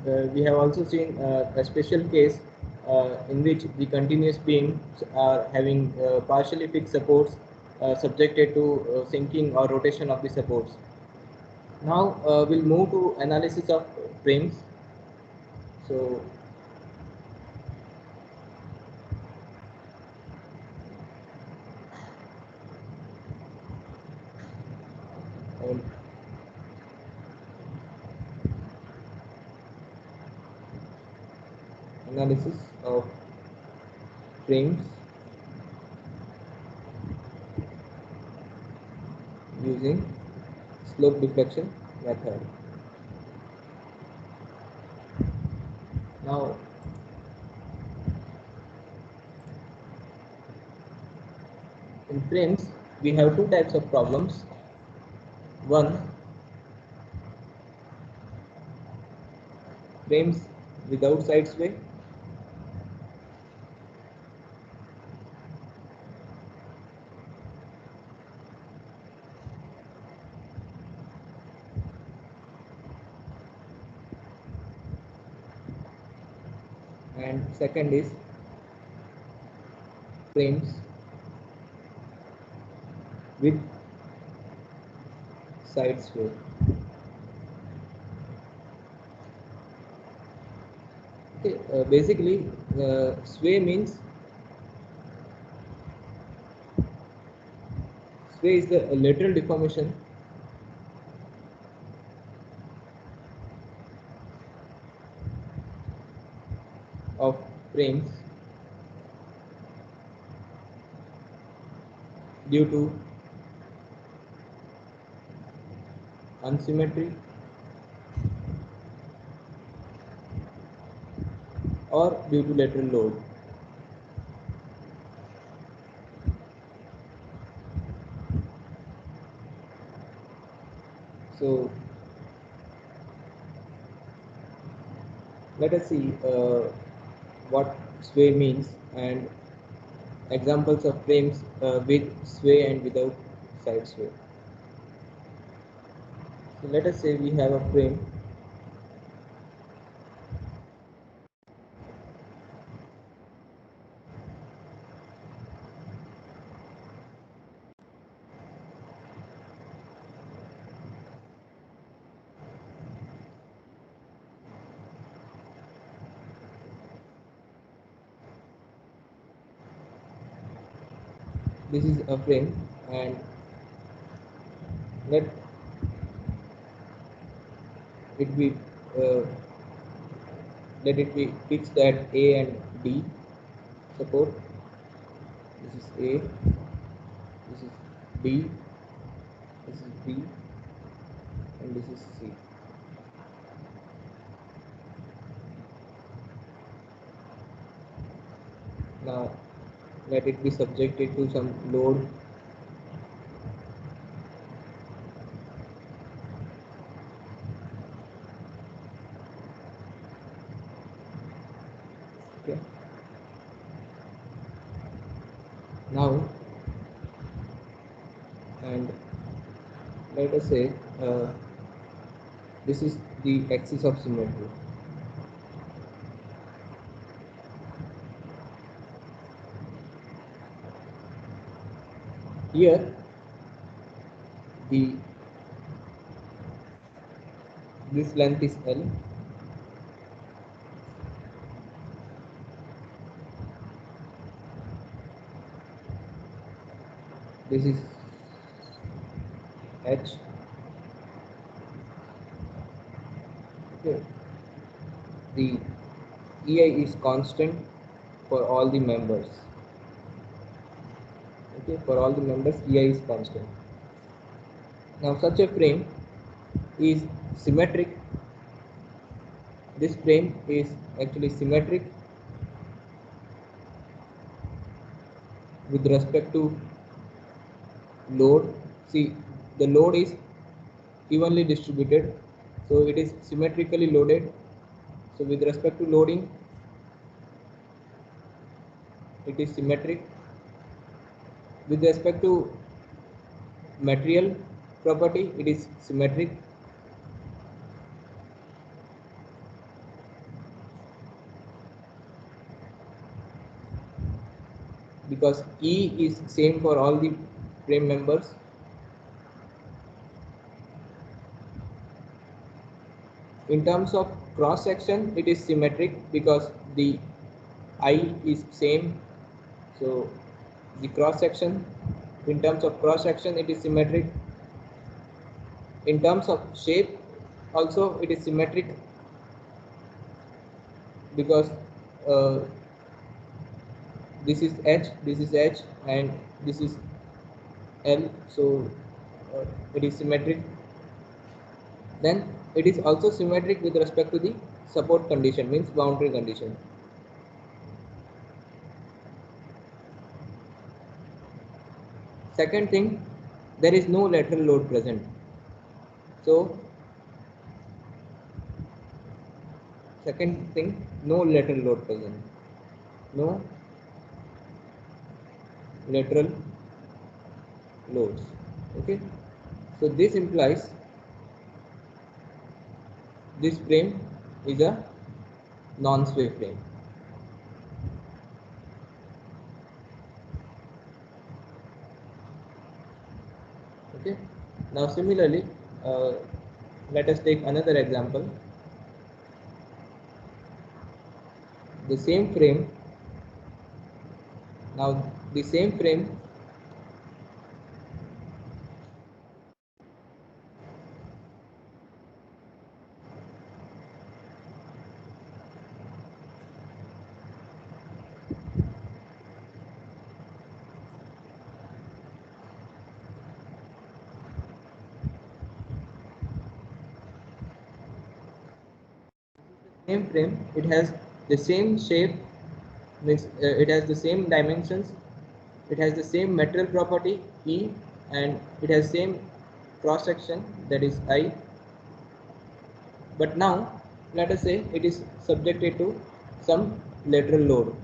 we have also seen a special case in which the continuous beams are having partially fixed supports subjected to sinking or rotation of the supports. Now we'll move to analysis of frames. So analysis of frames using slope deflection method. Now in frames we have two types of problems. One, frames without side sway, and second is frames with side sway. Okay, basically sway means sway is the lateral deformation of frames due to unsymmetry or due to lateral load. So let us see what sway means and examples of frames with sway and without side sway. So let us say we have a frame this is a frame, and let it be fixed at A and D support. This is A, this is B, this is B, and this is C. Now let it be subjected to some load. Okay. Now, and let us say this is the axis of symmetry. Here this length is L. This is H. Okay. The EI is constant for all the members. Okay, for all the members EI is constant. Now such a frame is symmetric. This frame is actually symmetric with respect to load. See, the load is evenly distributed, so it is symmetrically loaded. So with respect to loading, it is symmetric. With respect to material property, it is symmetric. because E is same for all the frame members. In terms of cross section, it is symmetric because the I is same. So the cross section, in terms of cross section, it is symmetric. In terms of shape, also it is symmetric because this is H, and this is L. So it is symmetric. Then it is also symmetric with respect to the support condition, means boundary condition. Second thing, there is no lateral load present. So second thing, no lateral load present. No lateral loads. Okay. So this implies this frame is a non-sway frame. Okay. Now similarly, let us take another example. The same frame. Now the same frame it has the same shape, means it has the same dimensions, it has the same material property E, and it has same cross section, that is I. But now let us say it is subjected to some lateral load.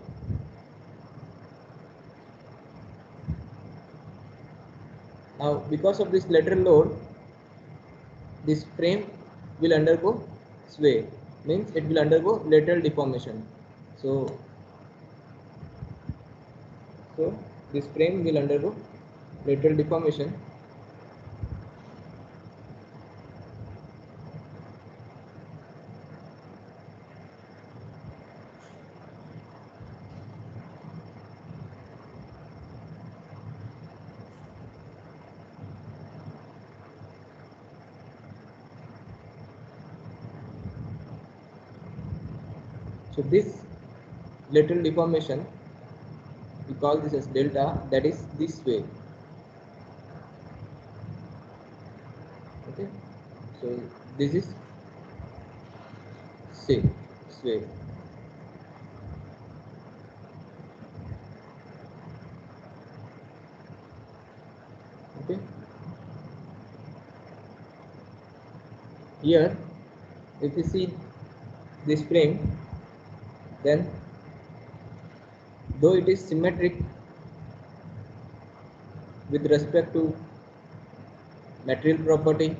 Now because of this lateral load, this frame will undergo sway, means it will undergo lateral deformation. So this frame will undergo lateral deformation. So this lateral deformation, we call this as delta, that is this way. Okay, so this is sway. Okay, here if you see this frame, then though it is symmetric with respect to material property,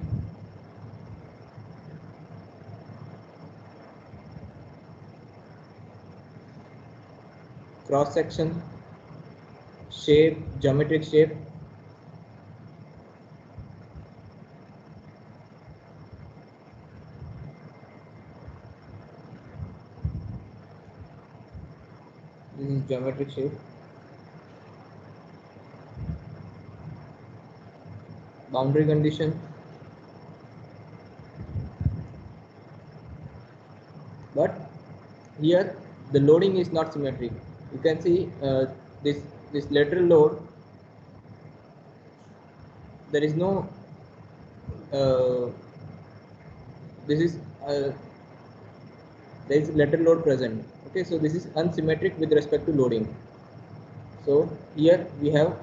cross section, shape, geometric shape, this is geometric shape, boundary condition, but here the loading is not symmetric. You can see this lateral load, there is no this is there is lateral load present. Okay, so this is unsymmetric with respect to loading. So here we have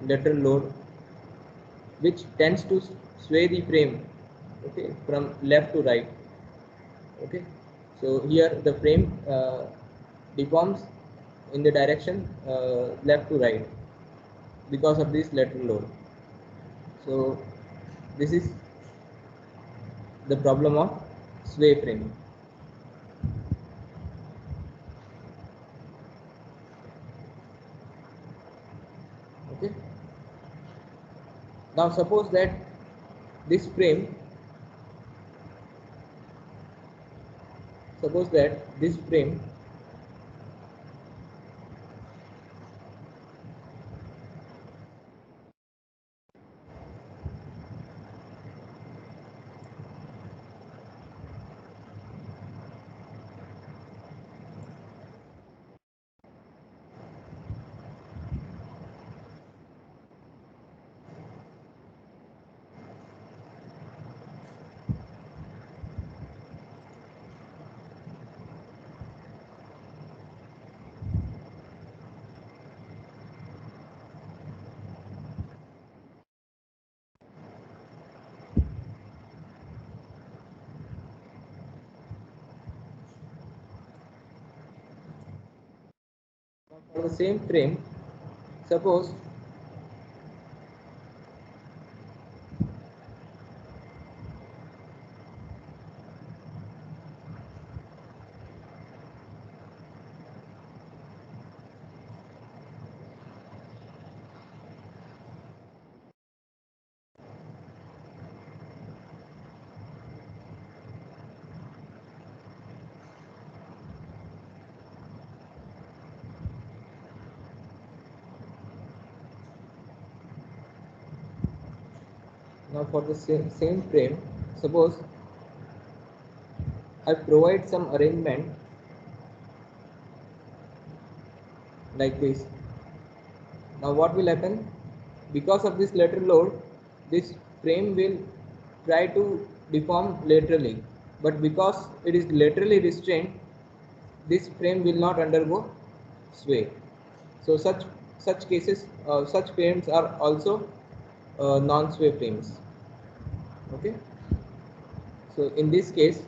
lateral load which tends to sway the frame, okay, from left to right. Okay, so here the frame deforms in the direction left to right because of this lateral load. So this is the problem of sway frame. Now suppose that this frame, suppose that this frame for the same frame, suppose now for the same frame, suppose I provide some arrangement like this. Now what will happen? Because of this lateral load, this frame will try to deform laterally, but because it is laterally restrained, this frame will not undergo sway. So such cases, such frames are also non-sway frames. Okay. So in this case,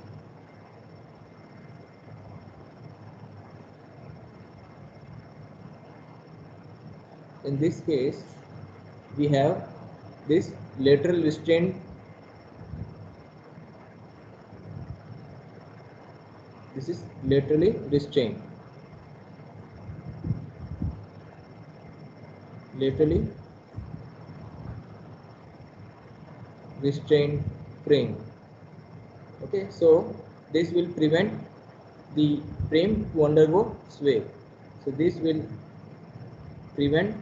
we have this lateral restraint. This is laterally restrained. Laterally restrained frame. Okay, so this will prevent the frame to undergo sway. So this will prevent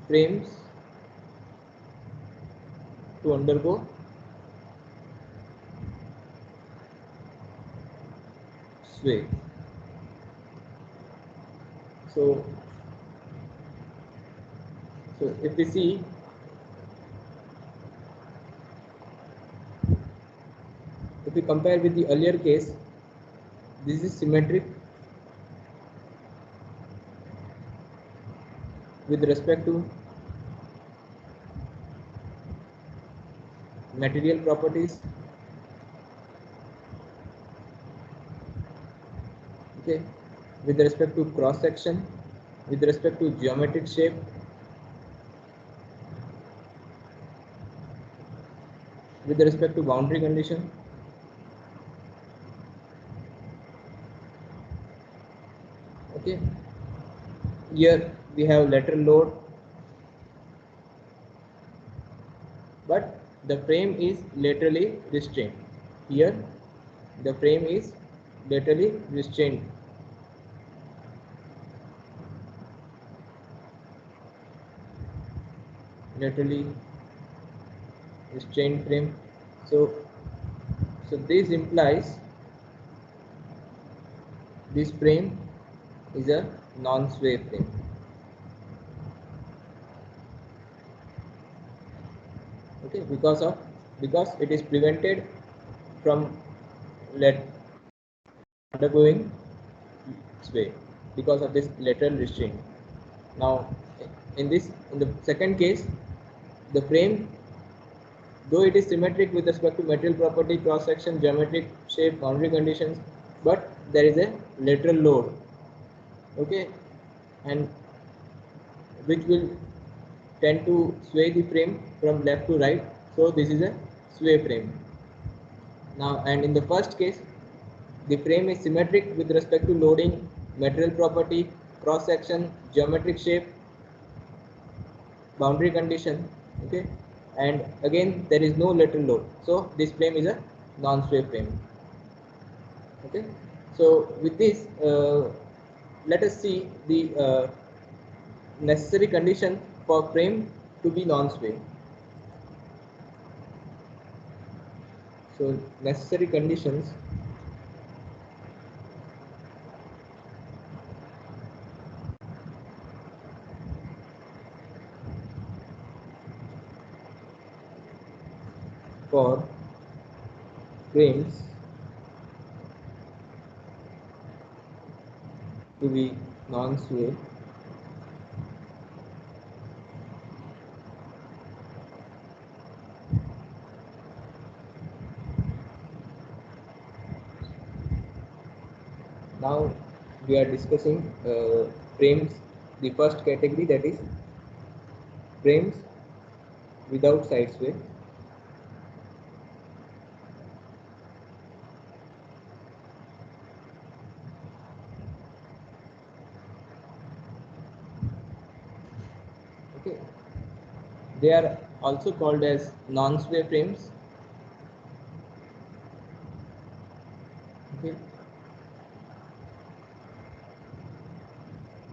frames to undergo sway. So if we see, if we compare with the earlier case, this is symmetric with respect to material properties. Okay, with respect to cross section, with respect to geometric shape, with respect to boundary condition. Okay, here we have lateral load, but the frame is laterally restrained. Here the frame is laterally restrained. Laterally restrained frame. So this implies this frame is a non-sway frame. Okay, because it is prevented from undergoing sway because of this lateral restraint. Now in the second case, the frame, though it is symmetric with respect to material property, cross section, geometric shape, boundary conditions, but there is a lateral load. Okay, and which will tend to sway the frame from left to right. So this is a sway frame. Now, and in the first case, the frame is symmetric with respect to loading, material property, cross section, geometric shape, boundary condition. Okay, and again there is no lateral load, so this frame is a non-sway frame. Okay, so with this let us see the necessary condition for frame to be non-sway. So necessary conditions for frames to be non-sway. Now we are discussing frames, the first category, that is frames without side sway. Okay, they are also called as non-sway frames. Okay,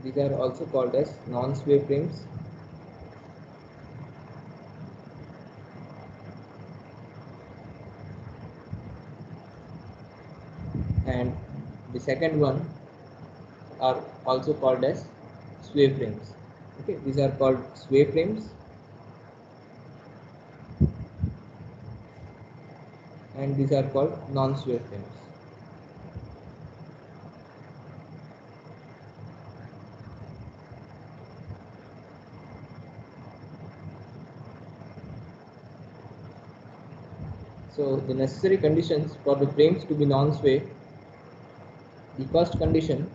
these are also called as non-sway frames. And the second one are also called as sway frames. Okay, these are called sway frames, and these are called non-sway frames. So the necessary conditions for the frames to be non-sway, the first condition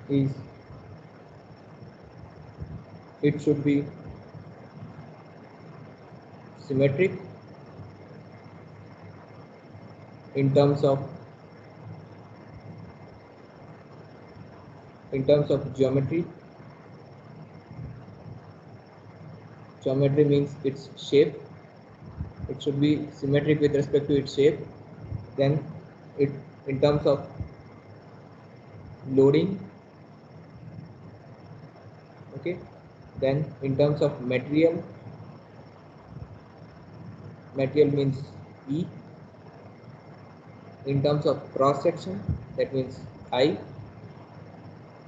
is it should be symmetric in terms of geometry. Geometry means its shape. It should be symmetric with respect to its shape. Then it in terms of loading. Okay, then in terms of material means E. In terms of cross section, that means I.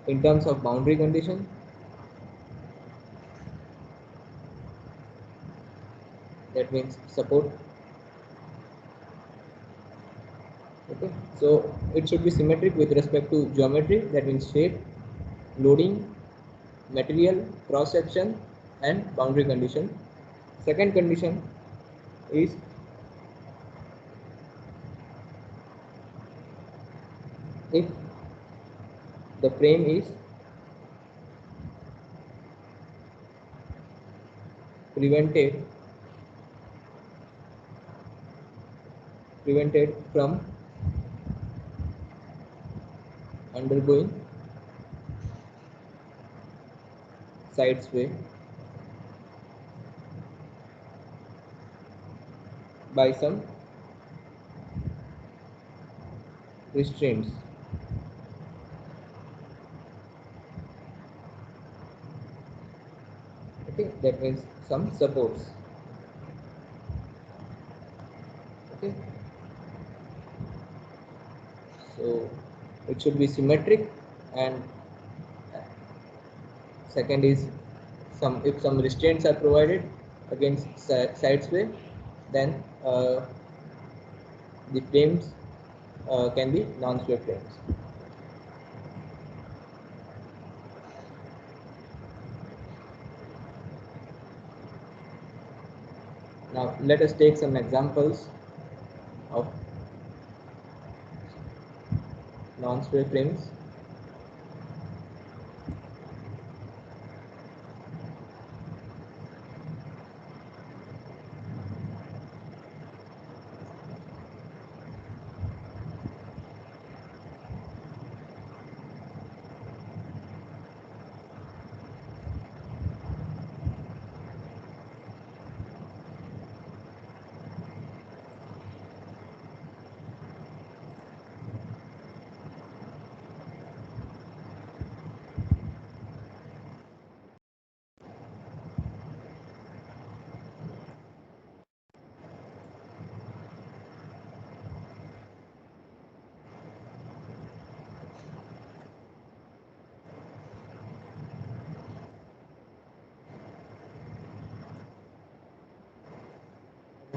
In terms of boundary condition, that means support. Okay, so it should be symmetric with respect to geometry, that means shape, loading, material, cross section, and boundary condition. Second condition is if the frame is prevented from undergoing side sway by some restraints. Okay, that means some supports. Okay, so it should be symmetric, and second is if some restraints are provided against side sway, then the frames can be non-sway frames. Now let us take some examples of non-sway frames.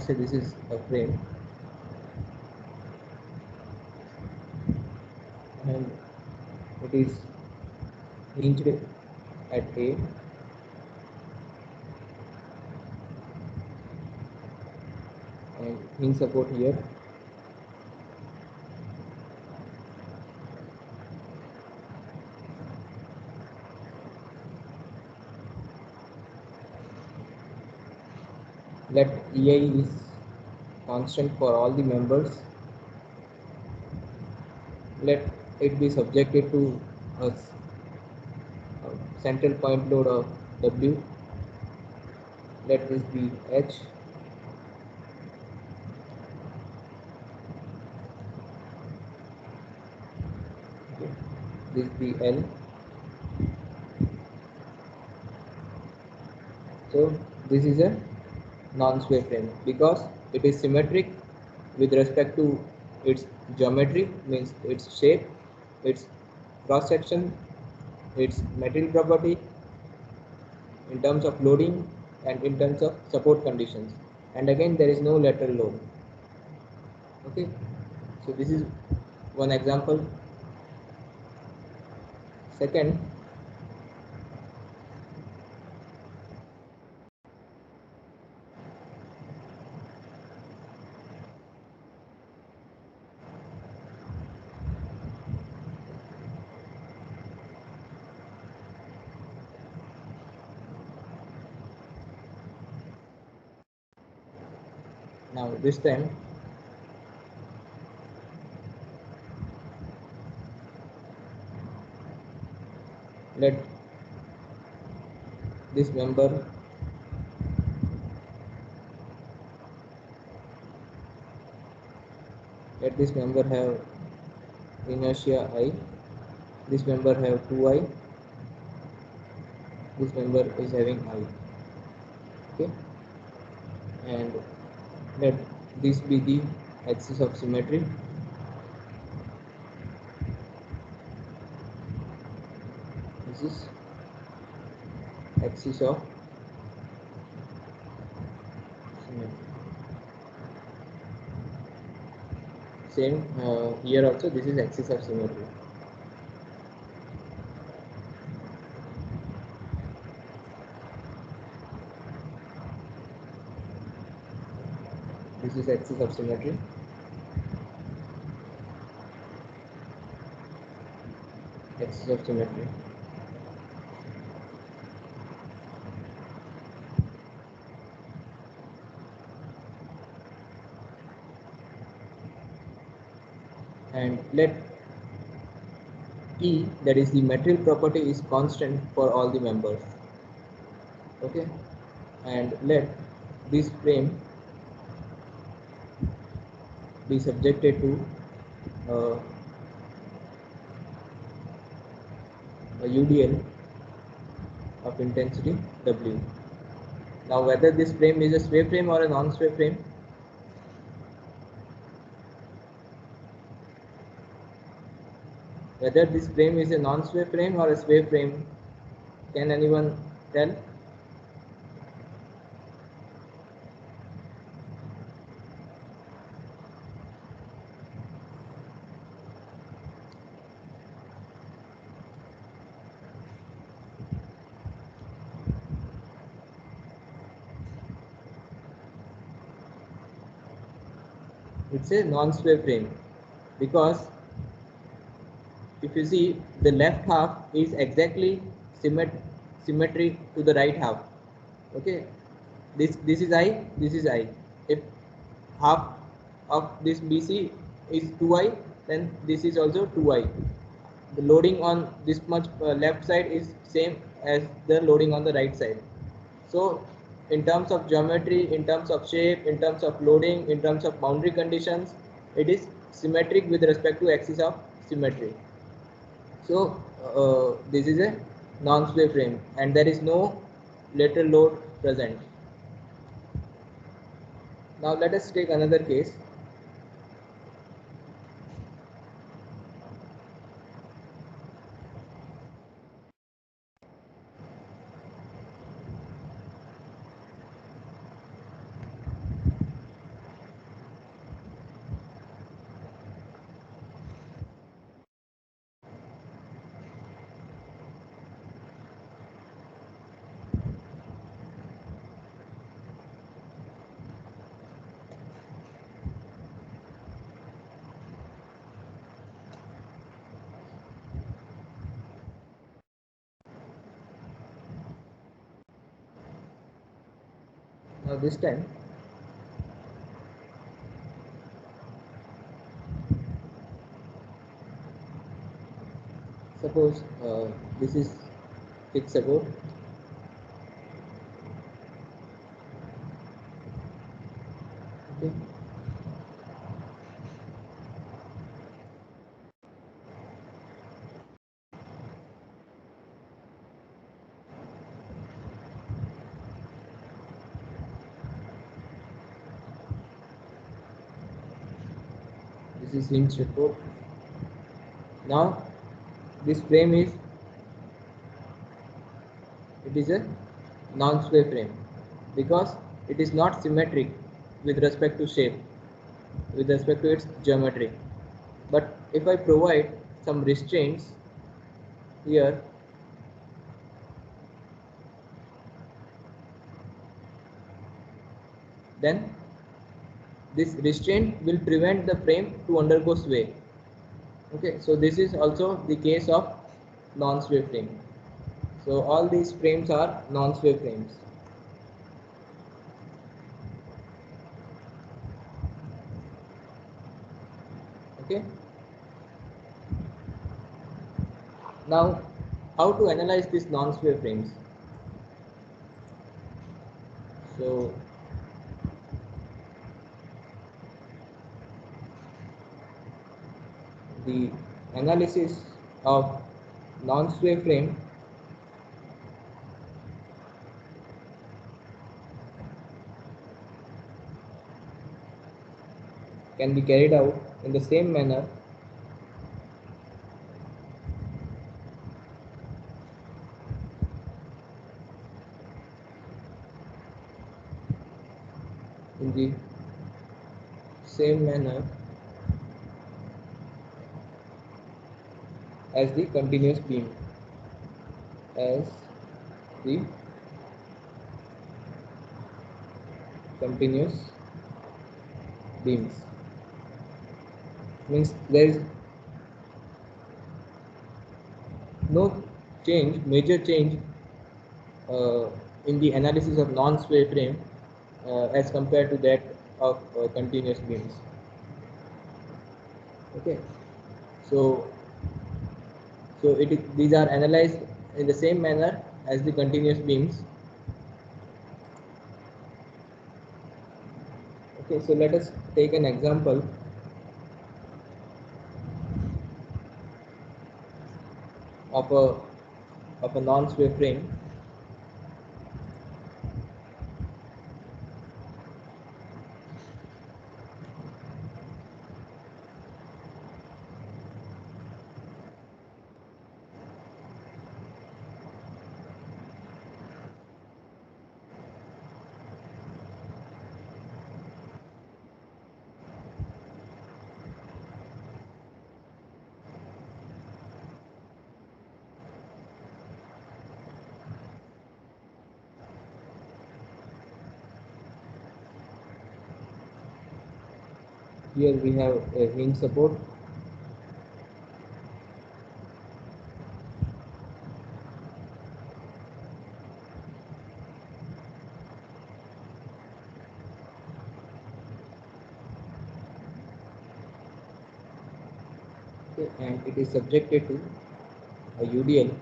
say this is a frame, and it is hinged at A, and hinge support here. Let EI is constant for all the members. Let it be subjected to a central point load of W. Let this be H. Okay. This be L. So this is a non-sway frame because it is symmetric with respect to its geometry, means its shape, its cross section, its material property, in terms of loading and in terms of support conditions, and again there is no lateral load. Okay, so this is one example. Second, now this time let this member have inertia I, this member have 2I, this member is having I. Okay, and let this be the axis of symmetry. This is axis of symmetry. Same here also, this is axis of symmetry. This is axis of symmetry. Axis of symmetry. And let E, that is the material property, is constant for all the members. Okay, and let this frame be subjected to a UDL of intensity W. Now whether this frame is a sway frame or a non-sway frame, whether this frame is a non-sway frame or a sway frame, can anyone tell? It's a non-sway frame because if you see, the left half is exactly symmetry to the right half. Okay, this is I, this is I. If half of this BC is 2I, then this is also 2I. The loading on this much left side is same as the loading on the right side. So in terms of geometry, in terms of shape, in terms of loading, in terms of boundary conditions, it is symmetric with respect to axis of symmetry. So this is a non-sway frame and there is no lateral load present. Now let us take another case. Now this time suppose this is fixed support. Okay. This is hinge support. Now this frame is, it is a non-sway frame because it is not symmetric with respect to shape, with respect to its geometry. But if I provide some restraints here, then this restraint will prevent the frame to undergo sway. Okay, so this is also the case of non-sway frame. So all these frames are non-sway frames. Okay. Now, how to analyze these non-sway frames? So the analysis of non-sway frame can be carried out in the same manner in the same manner as the continuous beam, as the continuous beams. Means there is no change, major change in the analysis of non-sway frame as compared to that of continuous beams. Okay, so these are analyzed in the same manner as the continuous beams. Okay, so let us take an example of a non-sway frame. Here we have a hinge support. Okay, and it is subjected to a UDL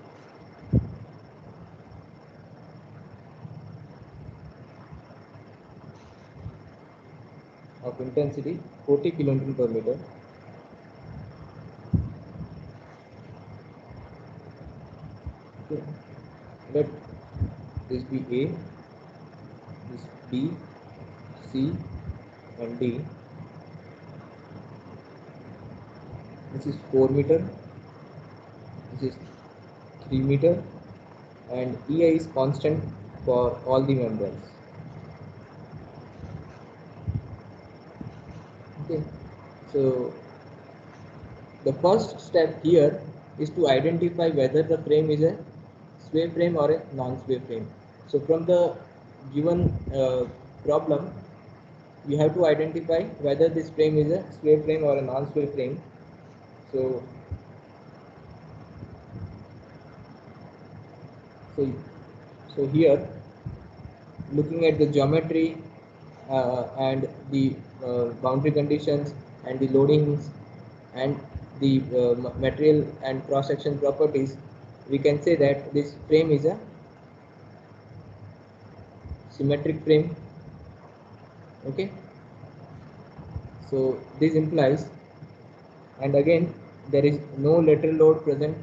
of intensity 40 kN per meter. Okay. Let this be A, this B, C, and D. This is 4 meter, this is 3 meter, and EI is constant for all the membranes. Okay, so the first step here is to identify whether the frame is a sway frame or a non-sway frame. So from the given problem, you have to identify whether this frame is a sway frame or a non-sway frame. So, so here looking at the geometry and the boundary conditions and the loadings and the material and cross-section properties, we can say that this frame is a symmetric frame. Okay, so this implies, and again there is no lateral load present,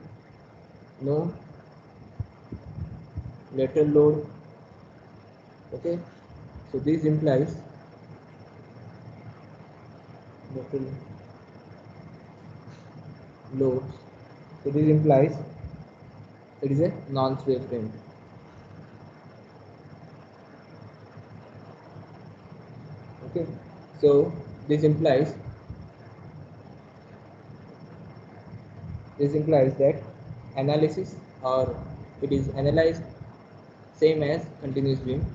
no lateral load. Okay, so this implies lateral loads. So this implies it is a non-sway frame. Okay, so this implies that analysis, or it is analyzed same as continuous beam.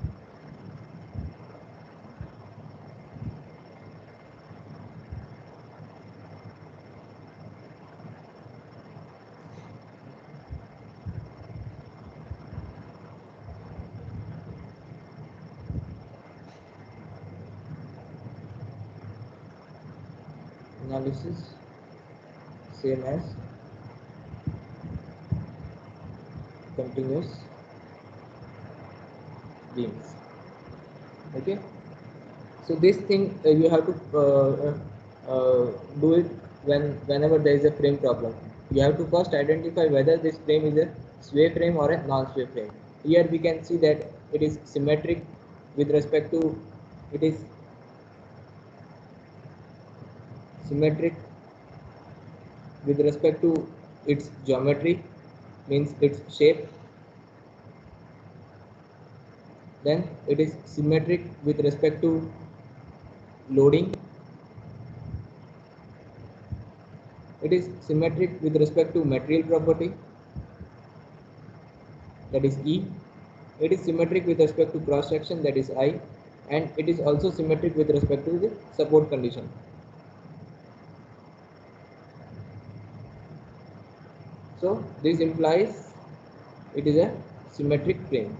Analysis same as continuous beams. Okay, so this thing you have to do it whenever there is a frame problem. You have to first identify whether this frame is a sway frame or a non-sway frame. Here we can see that it is symmetric with respect to, it is symmetric with respect to its geometry, means its shape. Then it is symmetric with respect to loading. It is symmetric with respect to material property, that is E. It is symmetric with respect to cross section, that is I, and it is also symmetric with respect to the support condition. So this implies it is a symmetric frame.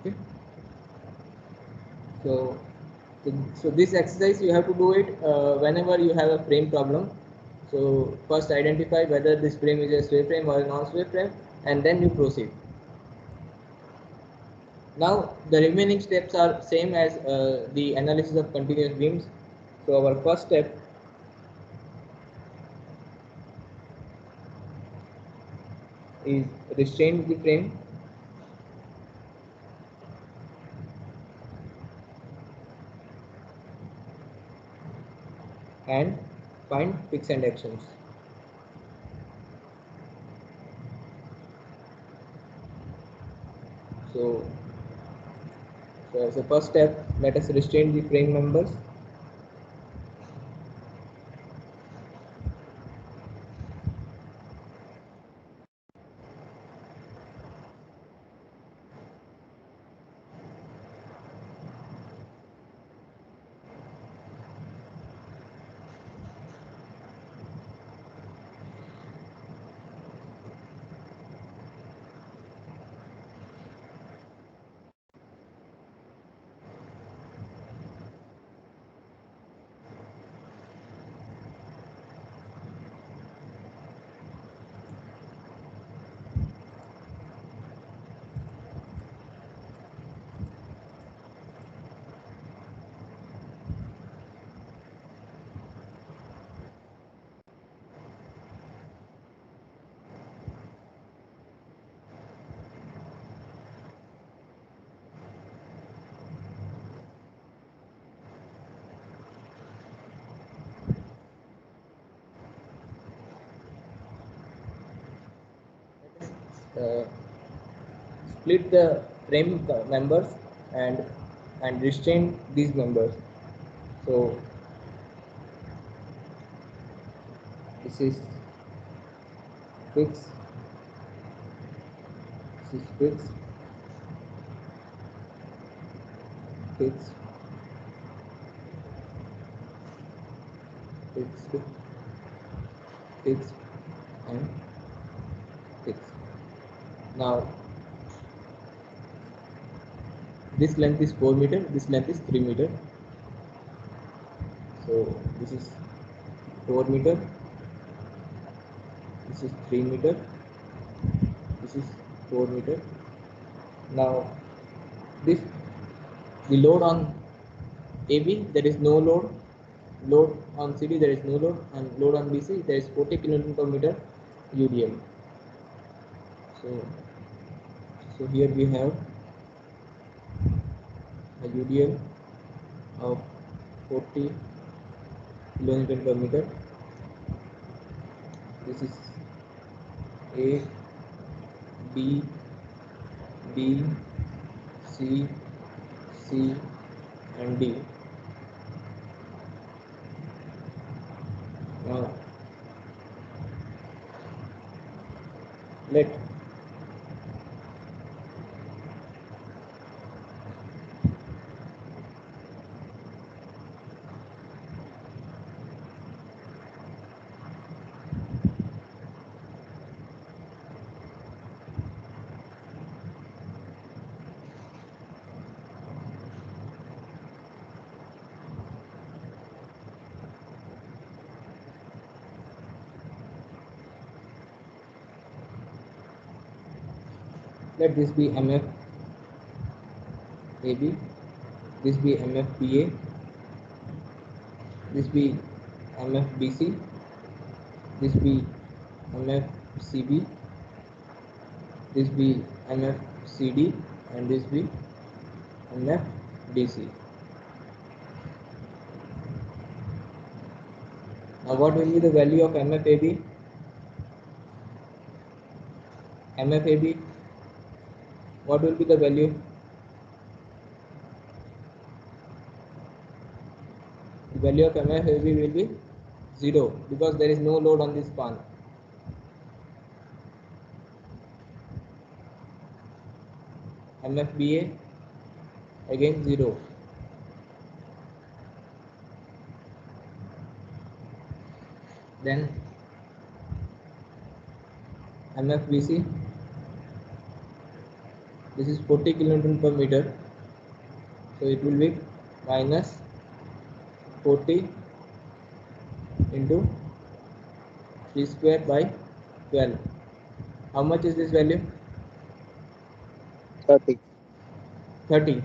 Okay, so this exercise you have to do it whenever you have a frame problem. So first identify whether this frame is a sway frame or a non-sway frame, and then you proceed. Now the remaining steps are same as the analysis of continuous beams. So our first step is restrain the frame and find fix and actions. So, as a first step, let us restrain the frame members. uh, split the frame members and restrain these members. So this is fixed, this is fixed, fixed, fixed, fixed, and fixed. Now this length is 4 meter, this length is 3 meter. So this is 4 meter, this is 3 meter, this is 4 meter. Now this, the load on AB, there is no load. Load on CD, there is no load, and load on BC, there is 40 kN per meter UDL. So here we have a UDL of 40 kN per meter. This is A, B, B, C, C, and D. Now let this be MF AB, this be MF BA, this be MF BC, this be MF CB, this be MF CD, and this be MF DC. Now what will be the value of MF AB? MF AB, what will be the value? The value of MF AB will be 0 because there is no load on this span. MF BA, again 0. Then MF BC, this is 40 kN per meter, so it will be minus 40 into 3 square by 12. How much is this value? 30. 30.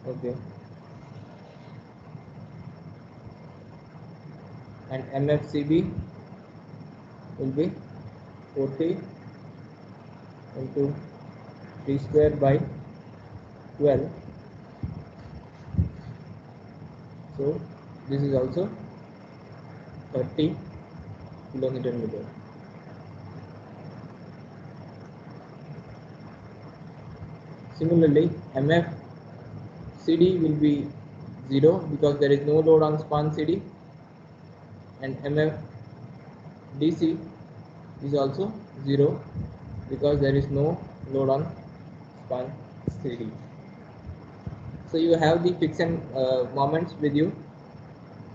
Okay. And MFCB will be 40 into 3 square by 12. So this is also 30 kilonewton meter. Similarly, MF CD will be 0 because there is no load on span CD, and MF DC is also 0 because there is no load on span CD. So you have the friction moments with you.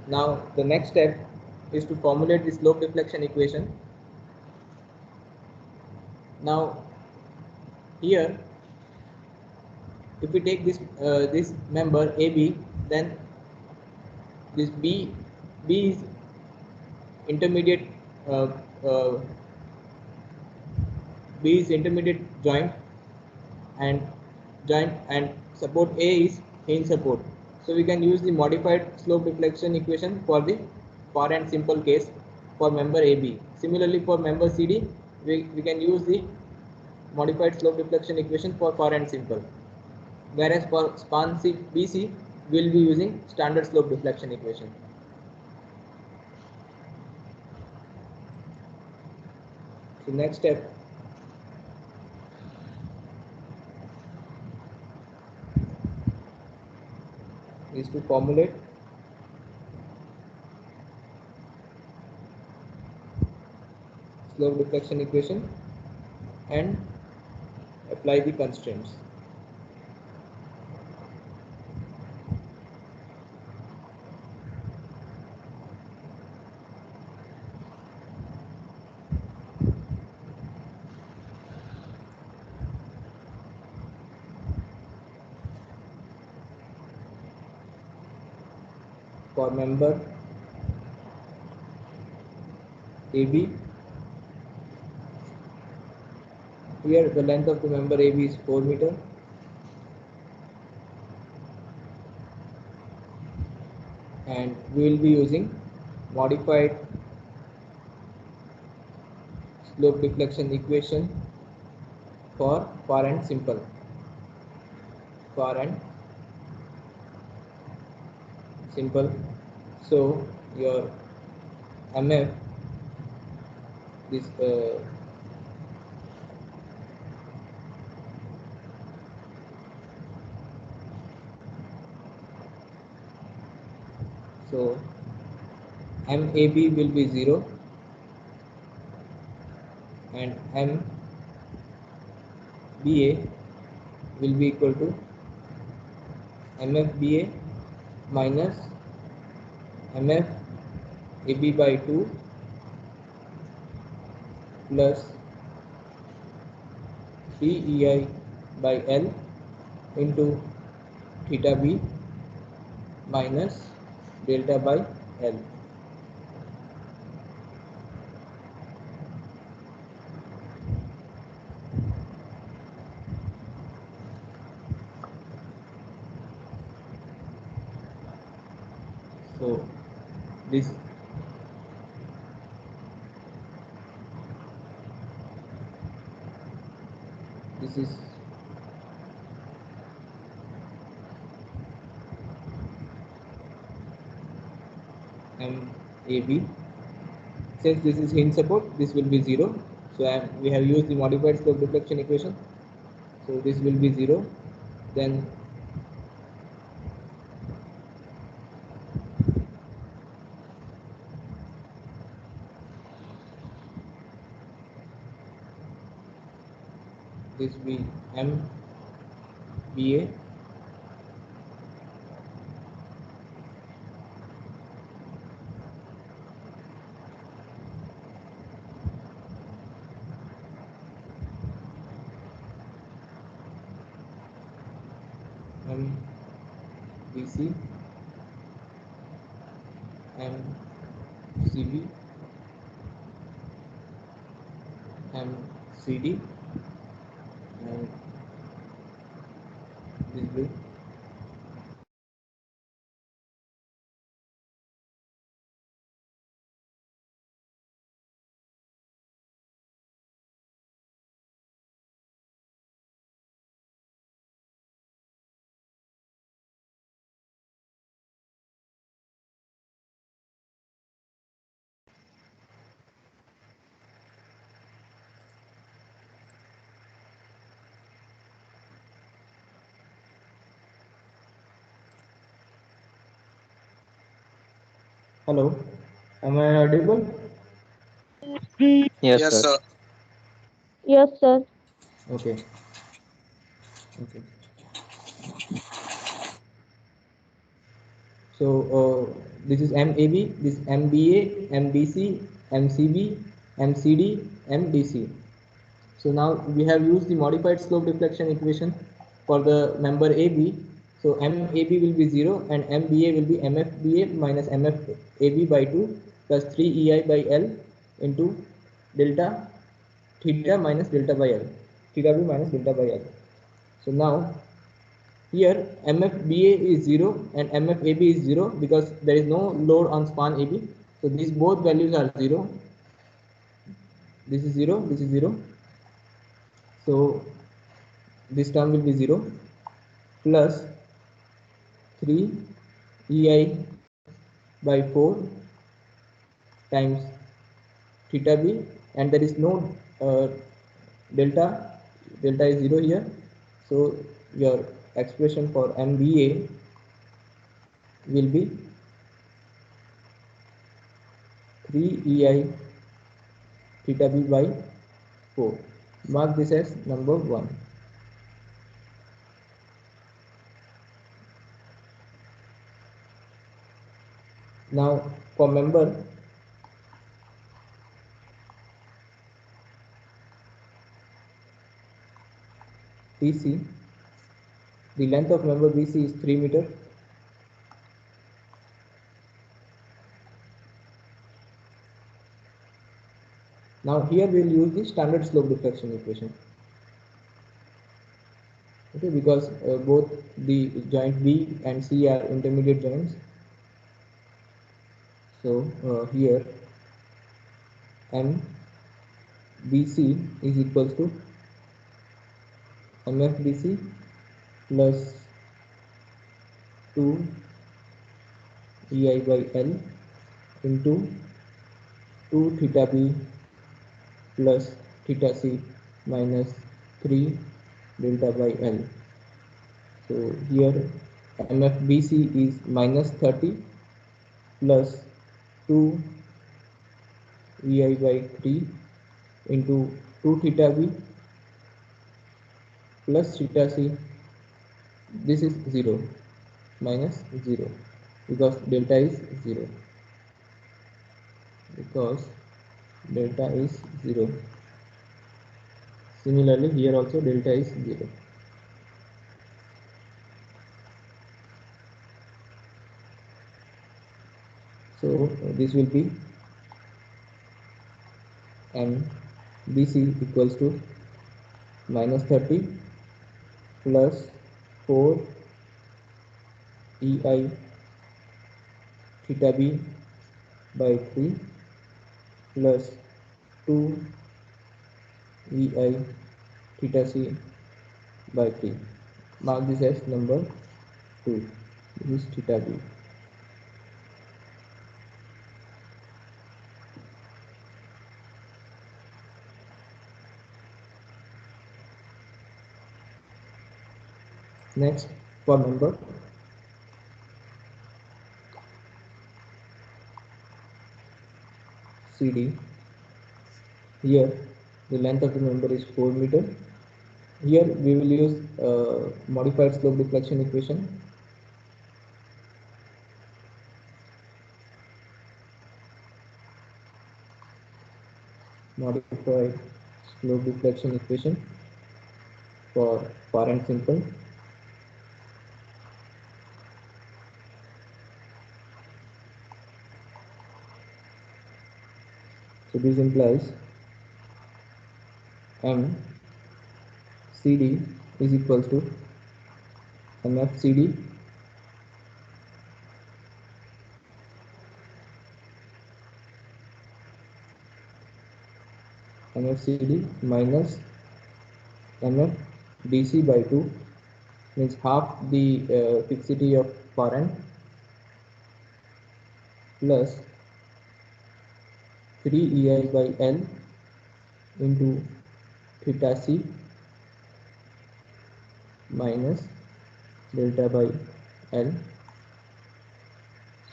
Now the next step is to formulate the slope deflection equation. Now here, if we take this member AB, then this B is intermediate B is intermediate joint, and support A is hinge support. So we can use the modified slope deflection equation for the far and simple case for member AB. Similarly, for member CD, we can use the modified slope deflection equation for far and simple. Whereas for span BC, we will be using standard slope deflection equation. So next step is to formulate slope deflection equation and apply the constraints. For member AB, here the length of the member AB is 4 meter, and we will be using modified slope deflection equation for far and simple. Far and simple. So your MF, this so MAB will be 0 and MBA will be equal to MFBA minus MFAB by 2 plus 3EI by L into theta B minus delta by L. So this is MAB. Since this is hinge support, this will be 0. So we have used the modified slope deflection equation. So this will be 0. Then this will be MBA MBC MCB MCD and this will Hello, am I audible? Yes, sir. Yes, sir. Okay. Okay. So this is MAB, this MBA, MBC, MCB, MCD, MDC. So now we have used the modified slope deflection equation for the member AB. So MAB will be 0 and MBA will be MFBA minus MFAB by 2 plus 3EI by L into delta theta minus delta by L, theta B minus delta by L. So now here MFBA is 0 and MFAB is 0 because there is no load on span AB. So these both values are 0. This is 0, this is 0. So this term will be 0 plus 3 EI by 4 times theta B, and there is no delta is 0 here. So your expression for MBA will be 3 ei theta b by 4. Mark this as number 1. Now for member BC, the length of member BC is 3 meter. Now here we will use the standard slope deflection equation. Okay, because both the joint B and C are intermediate joints. So here MBC is equals to MFBC plus 2 EI by L into 2 theta B plus theta C minus 3 delta by L. So here MFBC is minus 30 plus 2 EI by 3 into 2 theta B plus theta C. This is 0 minus 0 because delta is 0. Because delta is 0. Similarly, here also delta is 0. So this will be MBC equals to minus 30 plus 4 EI theta B by 3 plus 2 EI theta C by 3. Mark this as number 2. This is theta B. Next, for member CD, here the length of the member is 4 meter. Here we will use modified slope deflection equation. Modified slope deflection equation for far and simple. So this implies MCD is equals to MFCD minus MFDC by 2, means half the fixity of far end, plus 3 EI by L into theta C minus delta by L.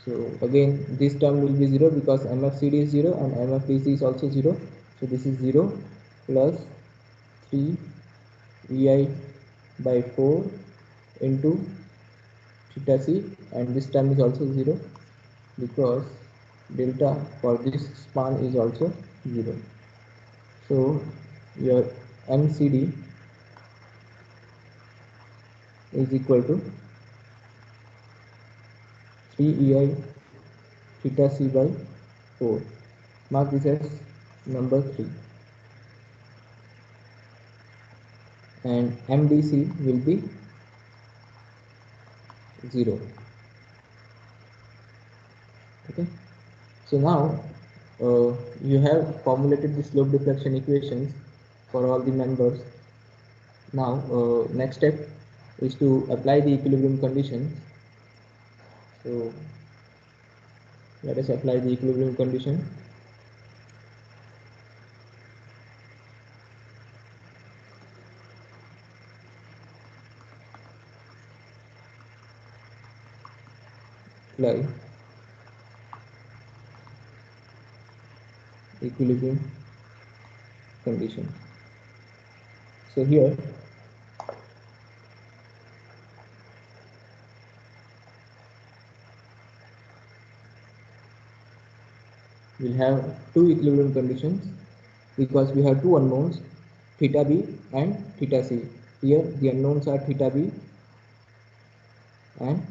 So again this term will be 0 because MFCD is 0 and MFDC is also 0. So this is 0 plus 3 EI by 4 into theta C, and this term is also 0 because delta for this span is also 0. So your MCD is equal to 3 EI theta C by 4. Mark this as number 3. And MDC will be 0. Okay. So now you have formulated the slope deflection equations for all the members. Now next step is to apply the equilibrium conditions. So let us apply the equilibrium condition. apply equilibrium condition. So here we'll have two equilibrium conditions because we have two unknowns, theta b and theta c. Here the unknowns are theta b and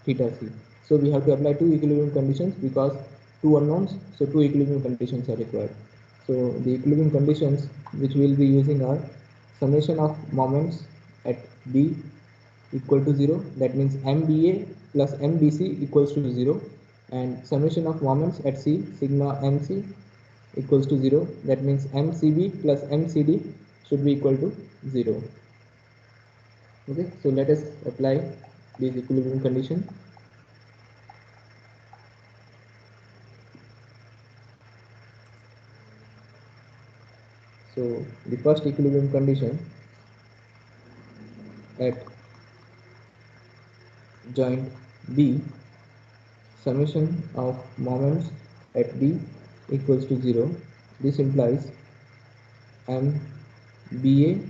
theta c. So we have to apply two equilibrium conditions because two unknowns, so two equilibrium conditions are required. So the equilibrium conditions which we will be using are summation of moments at B equal to 0, that means MBA plus MBC equals to 0, and summation of moments at C sigma MC equals to 0, that means MCB plus MCD should be equal to 0. Okay, so let us apply this equilibrium condition. So the first equilibrium condition at joint B, summation of moments at B equals to 0. This implies MBA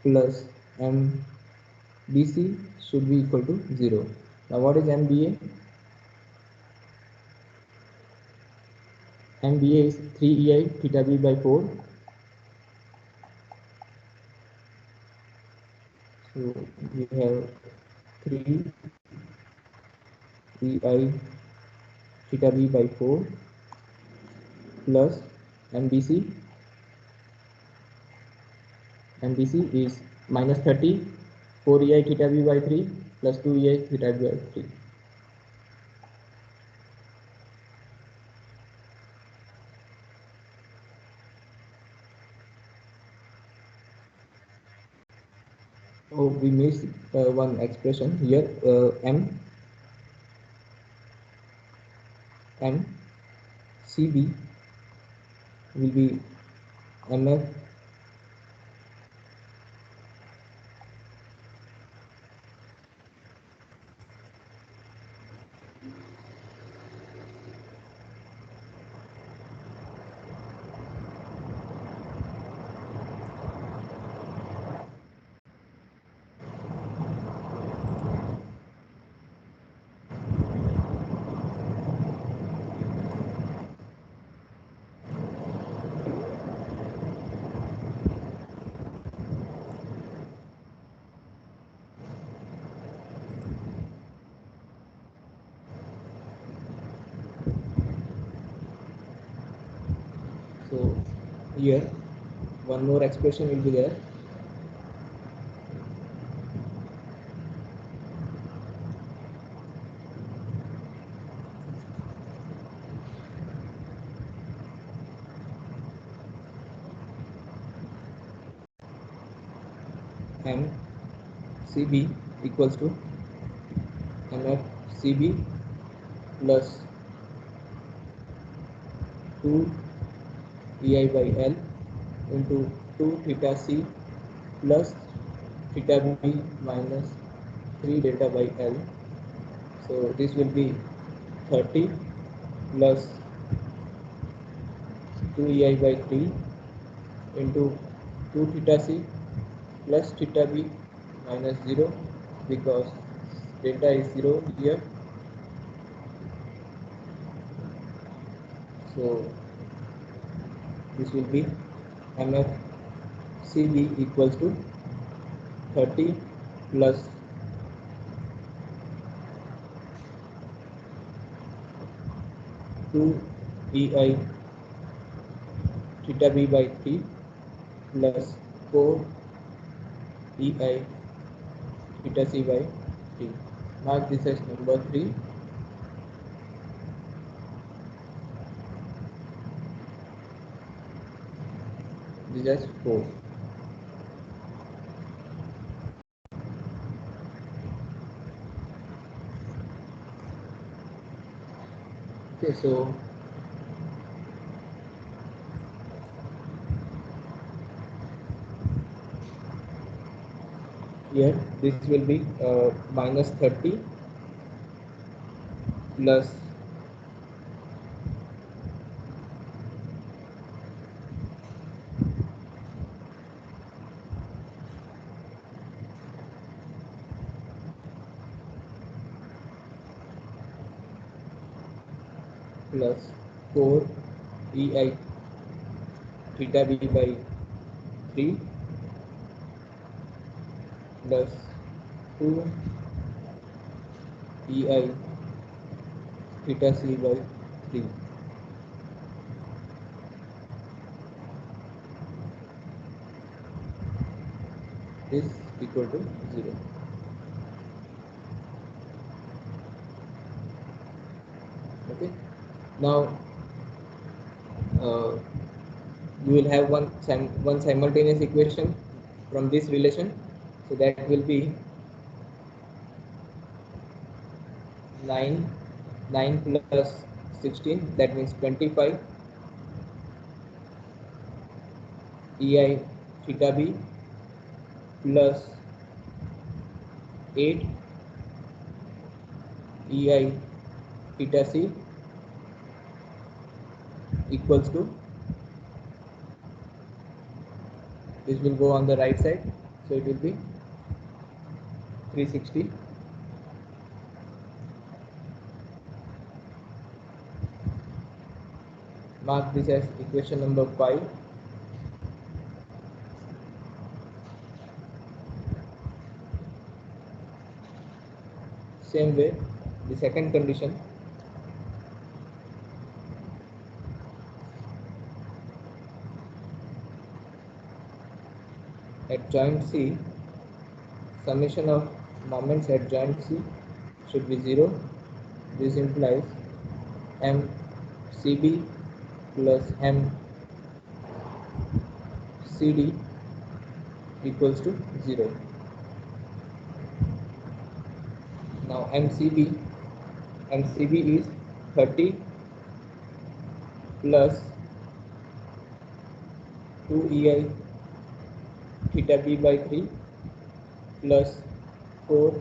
plus MBC should be equal to 0. Now what is MBA? MBA is 3EI theta B by 4. So we have 3 EI theta B by 4 plus MBC. MBC is minus 30, 4 EI theta B by 3 plus 2 EI theta B by 3. Oh, we missed one expression here. CB will be MF So here one more expression will be there. MCB equals to MFCB plus 2 EI by L into 2 theta C plus theta B minus 3 delta by L. So this will be 30 plus 2 EI by 3 into 2 theta C plus theta B minus 0 because delta is 0 here. So this will be MFCB equals to 30 plus 2 EI theta B by 3 plus 4 EI theta C by 3. Mark this as number 3. This is 4. Okay, so here this will be minus 30 plus plus 4 ei theta b by 3 plus 2 ei theta c by 3 is equal to 0. Okay, now you will have one simultaneous equation from this relation, so that will be 9 plus 16, that means 25 ei theta b plus 8 ei theta c equals to, this will go on the right side, so it will be 360. Mark this as equation number 5. Same way, the second condition, at joint C, summation of moments at joint C should be 0. This implies mCb plus mCd equals to 0. Now mCb is 30 plus 2 ei theta b by 3 plus 4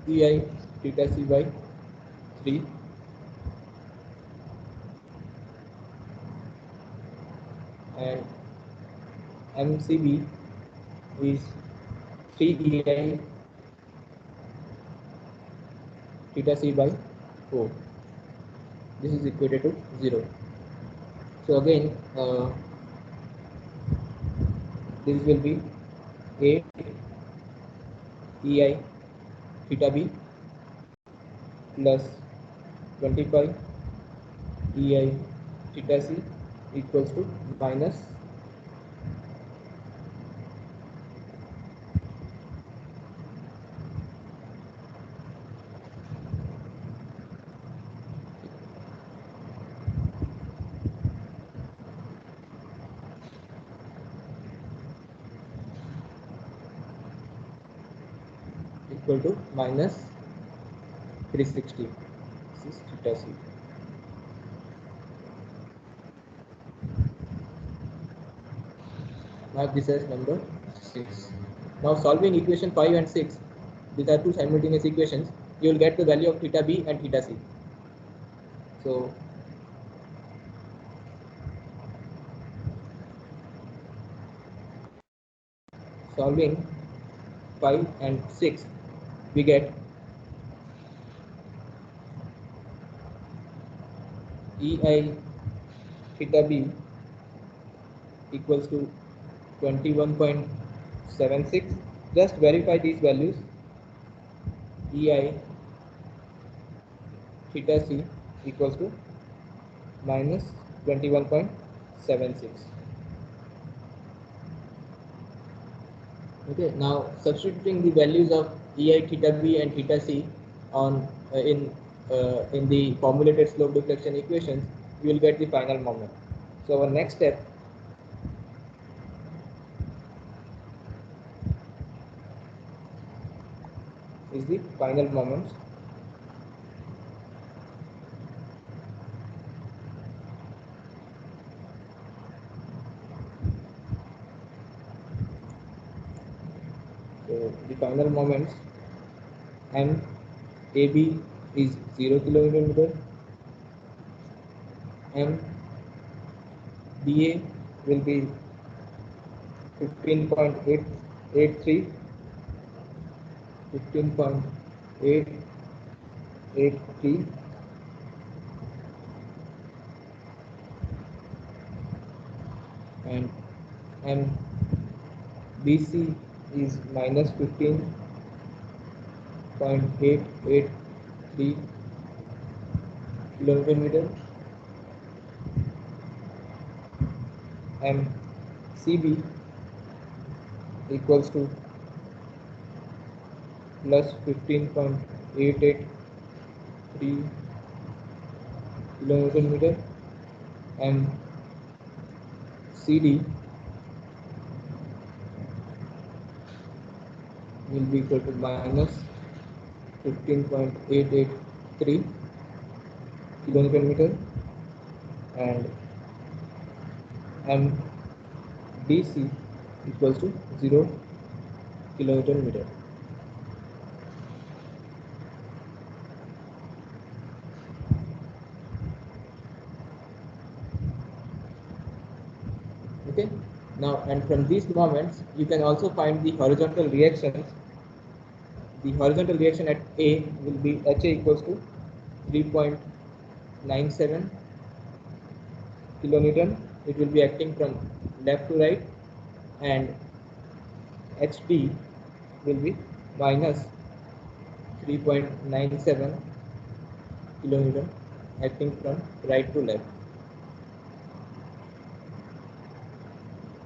ei theta c by 3 and mCb is 3 ei theta c by 4. This is equated to 0. So again, this will be 8 ei theta b plus 25 ei theta c equals to minus equal to minus 360. This is theta c. Mark this as number 6. Now solving equation 5 and 6, these are two simultaneous equations, you will get the value of theta b and theta c. So solving 5 and 6, we get ei theta b equals to 21.76. Just verify these values. Ei theta c equals to minus 21.76. Okay, now substituting the values of ei theta b and theta c on in the formulated slope deflection equations, you will get the final moment. So our next step is the final moments. So the final moments m AB is 0 kN/meter. MDA will be 15.883, 15.883, and MBC is minus 15.883 kN/meter. MCB equals to plus 15.883 kN/meter. MCD will be equal to minus 15.883 kN/meter, and MDC equals to 0 kN/meter. Okay, now, and from these moments you can also find the horizontal reactions. The horizontal reaction at A will be HA equals to 3.97 kilonewton. It will be acting from left to right, and HD will be minus 3.97 kilonewton, acting from right to left.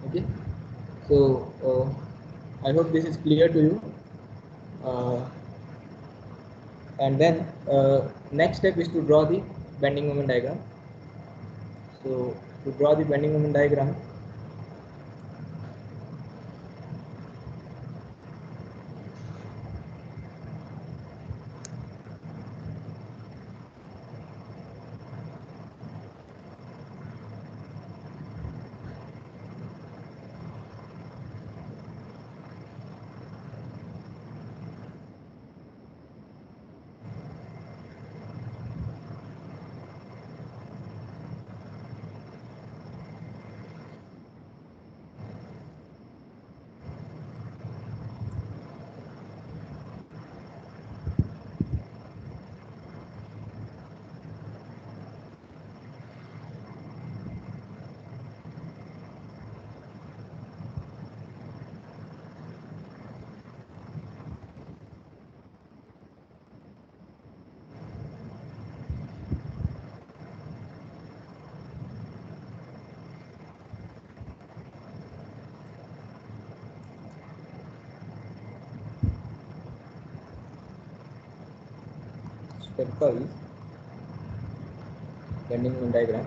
Okay, so I hope this is clear to you. And then next step is to draw the bending moment diagram. So to draw the bending moment diagram, step 5 is bending moment diagram.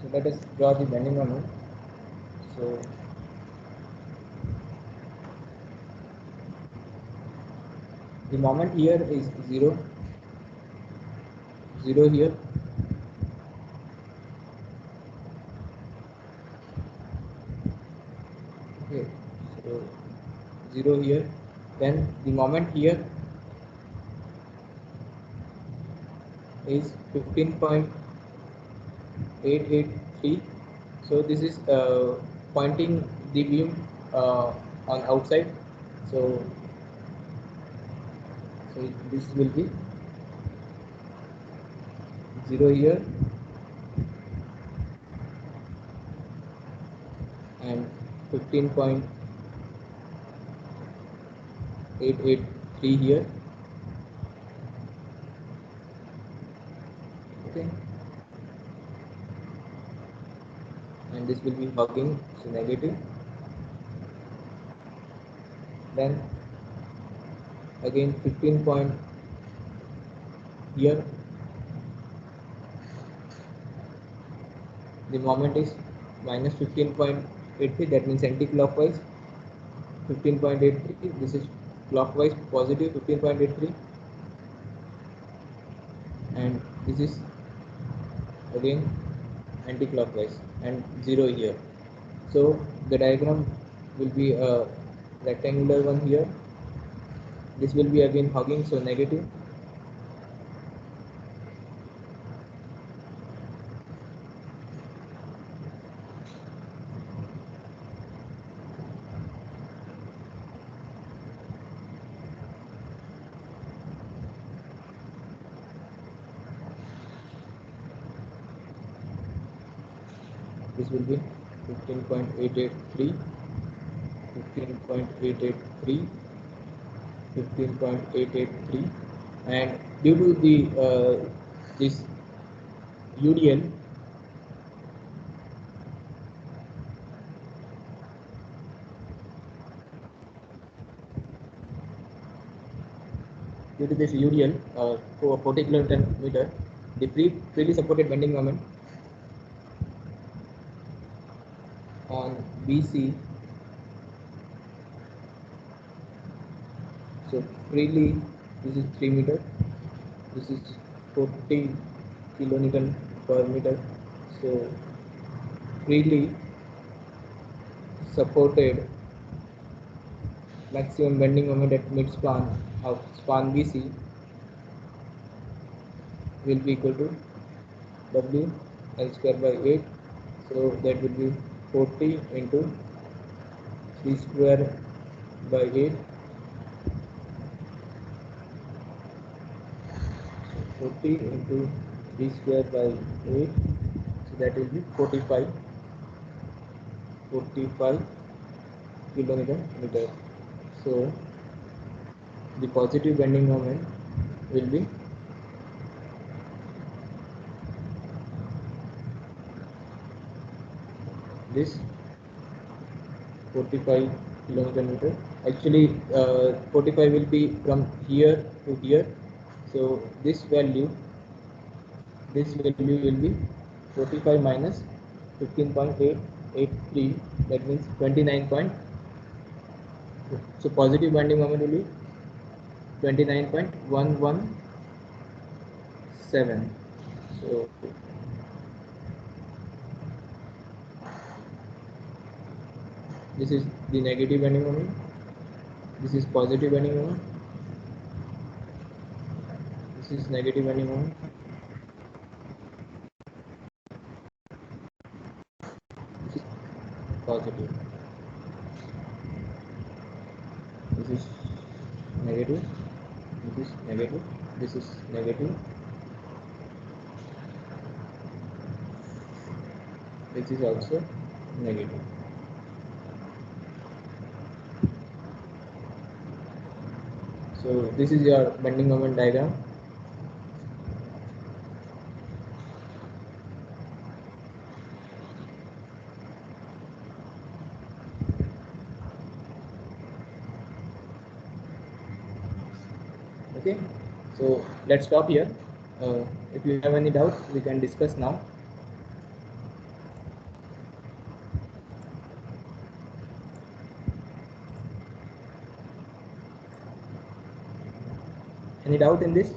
So let us draw the bending moment. So the moment here is 0, 0 here. Okay, so 0 here. Then the moment here is 15.883. So this is pointing the beam on outside. So this will be 0 here and 15.883 here. Okay, and this will be hogging, so negative. Then again 15 point here, the moment is minus 15.83, that means anti-clockwise. 15.83, this is clockwise positive 15.83, and this is again anti-clockwise and 0 here. So the diagram will be a rectangular one here. This will be again hogging, so negative. This will be 15.883, 15.883, 15.883, and due to the this UDL, for 40 kN, the freely supported bending moment on BC, so freely, this is 3 meter, this is 40 kilonewton per meter, so freely supported maximum bending moment at mid span of span BC will be equal to W L square by 8, so that will be 40 into 3 square by 8, so 40 into 3 square by 8, so that will be 45 kilonewton meter. So the positive bending moment will be this 45 kilonewton meter. Actually 45 will be from here to here, so this value will be 45 minus 15.883, that means 29. So positive bending moment will be 29.117. So this is the negative bending moment, this is positive bending moment, this is negative bending moment, this is positive, this is negative, this is negative, this is negative, this is also negative. So this is your bending moment diagram. Okay, so let's stop here. If you have any doubts, we can discuss now. Any doubt in this?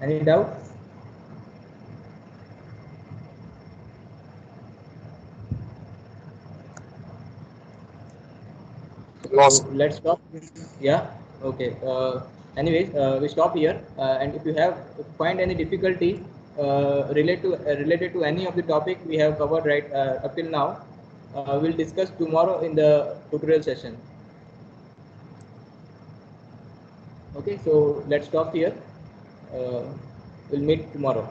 Any doubt? So let's stop. Yeah. Okay. Anyways, we stop here. And if you find any difficulty related to any of the topic we have covered right up till now, we'll discuss tomorrow in the tutorial session. Okay. So let's stop here. We'll meet tomorrow.